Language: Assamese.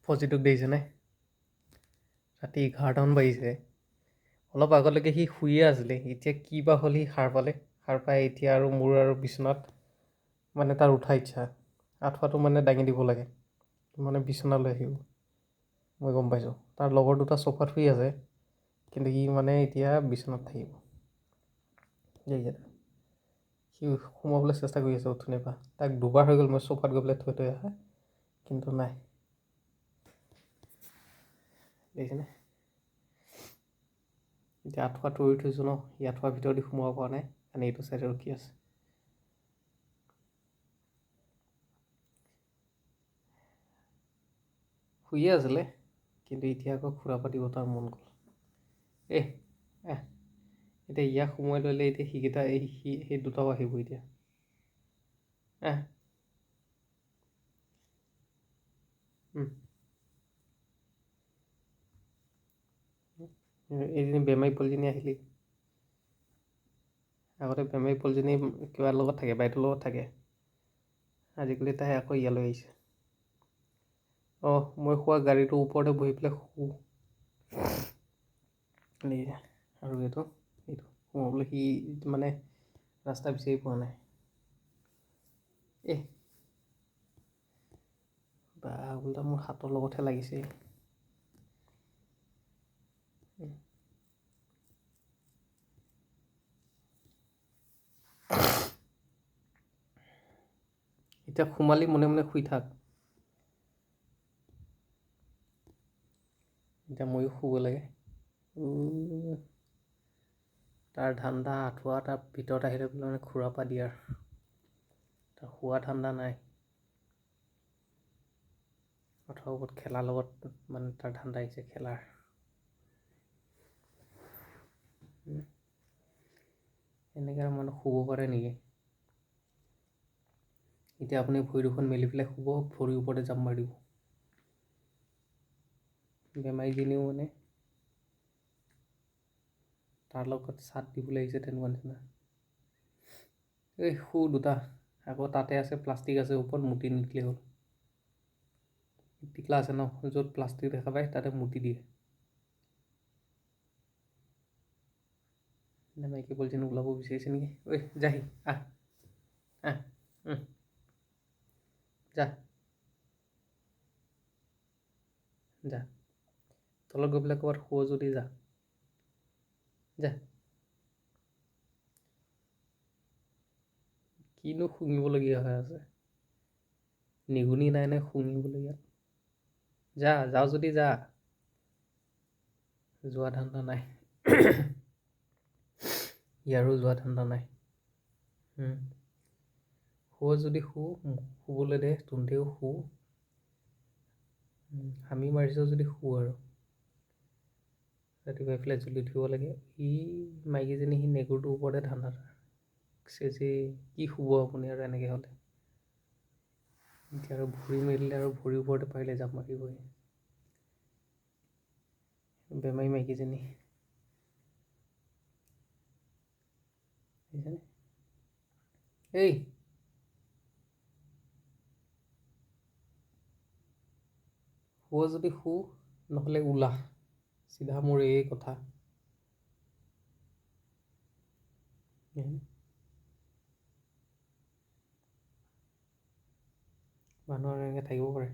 ফজিটোক দেখিছেনে? ৰাতি 11টামান বাজিছে। অলপ আগলৈকে সি শুইয়ে আছিলে, এতিয়া কি বা হ'ল সি সাৰ পালে। সাৰ পাই এতিয়া আৰু মোৰ আৰু বিচনাত মানে তাৰ উঠা ইচ্ছা। আঁঠুৱাটো মানে দাঙি দিব লাগে, মানে বিচনালৈ আহিব। মই গম পাইছোঁ। তাৰ লগৰ দুটা চোফাত শুই আছে, কিন্তু সি মানে এতিয়া বিচনাত থাকিব। সি সোমাবলৈ চেষ্টা কৰি আছে অথনিৰ পৰা। তাক দুবাৰ হৈ গ'ল মই চোফাত গৈ পেলাই থৈ অহা, কিন্তু নাই। দেখিছেনে? এতিয়া আঁঠুৱা তৰি থৈছোঁ ন, সি আঁঠুৱাৰ ভিতৰত সোমাব পৰা নাই, কাৰণে এইটো চাইডে ৰখি আছে। শুইয়ে আছিলে, কিন্তু এতিয়া আকৌ খুৰা পাতিব তাৰ মন গ'ল। এতিয়া ইয়াক সোমোৱাই ল'লে, এতিয়া সেই দুটাও আহিব এতিয়া। এদিন বেমাৰী পোৱালীজনী আহিলি। আগতে বেমাৰী পোৱালীজনী কিবা লগত থাকে, বাইদেউৰ লগত থাকে। আজিকালি তাই আকৌ ইয়ালৈ আহিছে। মই শুৱা গাড়ীটোৰ ওপৰতে বহি পেলাই শুওঁ। আৰু এইটো সোমাবলৈ সি মানে ৰাস্তা বিচাৰি পোৱা নাই। ওলোটা মোৰ হাতৰ লগতহে লাগিছে। এতিয়া সোমালি মনে মনে শুই থাক। এতিয়া ময়ো শুব লাগে। তাৰ ধান্দা আঁঠুৱা তাৰ ভিতৰত আহি লৈ পেলাই মানে খুৰাপা দিয়াৰ। তাৰ শুৱা ধান্দা নাই। আঁঠুৱাৰ ওপৰত খেলাৰ লগত মানে তাৰ ধান্দা আহিছে, খেলাৰ। এনেকৈ আৰু মানুহ শুব পাৰে নেকি? এতিয়া আপুনি ভৰি দুখন মেলি পেলাই শুব, ভৰিৰ ওপৰতে জাপ মাৰি দিব। বেমাৰীজনীও মানে তাৰ লগত চাথ দিবলৈ আহিছে, তেনেকুৱা নিচিনা। শু দুটা, আকৌ তাতে আছে প্লাষ্টিক আছে ওপৰত, মুতি নিদিলেই হ'ল। টিকলা আছে ন, য'ত প্লাষ্টিক দেখা পায় তাতে মুতি দিয়ে। মাইকী পোৱালীজনী ওলাব বিচাৰিছে নেকি? যাহি আহ। যা তলত গৈ পেলাই ক'ৰবাত শুৱ যদি যা। কিনো শুঙিবলগীয়া হৈ আছে? নিগনি নাই নে শুঙিবলগীয়া? যাওঁ যদি যা। যোৱা ধান্দা নাই। ইয়াৰো যোৱা ধান্দা নাই। শুৱ যদি শু, শুবলৈ দে, তহঁতেও শু। হামি মাৰিছ যদি শু আৰু। ৰাতিপুৱা এইফালে জ্বলি উঠিব লাগে। মাইকীজনী সি নেগুৰটোৰ ওপৰতে ধান্দা তাৰ। কি শুব আপুনি আৰু এনেকৈ হ'লে? এতিয়া আৰু ভৰি মেলিলে আৰু ভৰিৰ ওপৰতে পাৰিলে জাপ মাৰিবহি। বেমাৰী মাইকীজনী। শুৱ যদি শু, নহ'লে ওলা। চিধা মোৰ এই কথা। মানুহ আৰু এনেকৈ থাকিব পাৰে?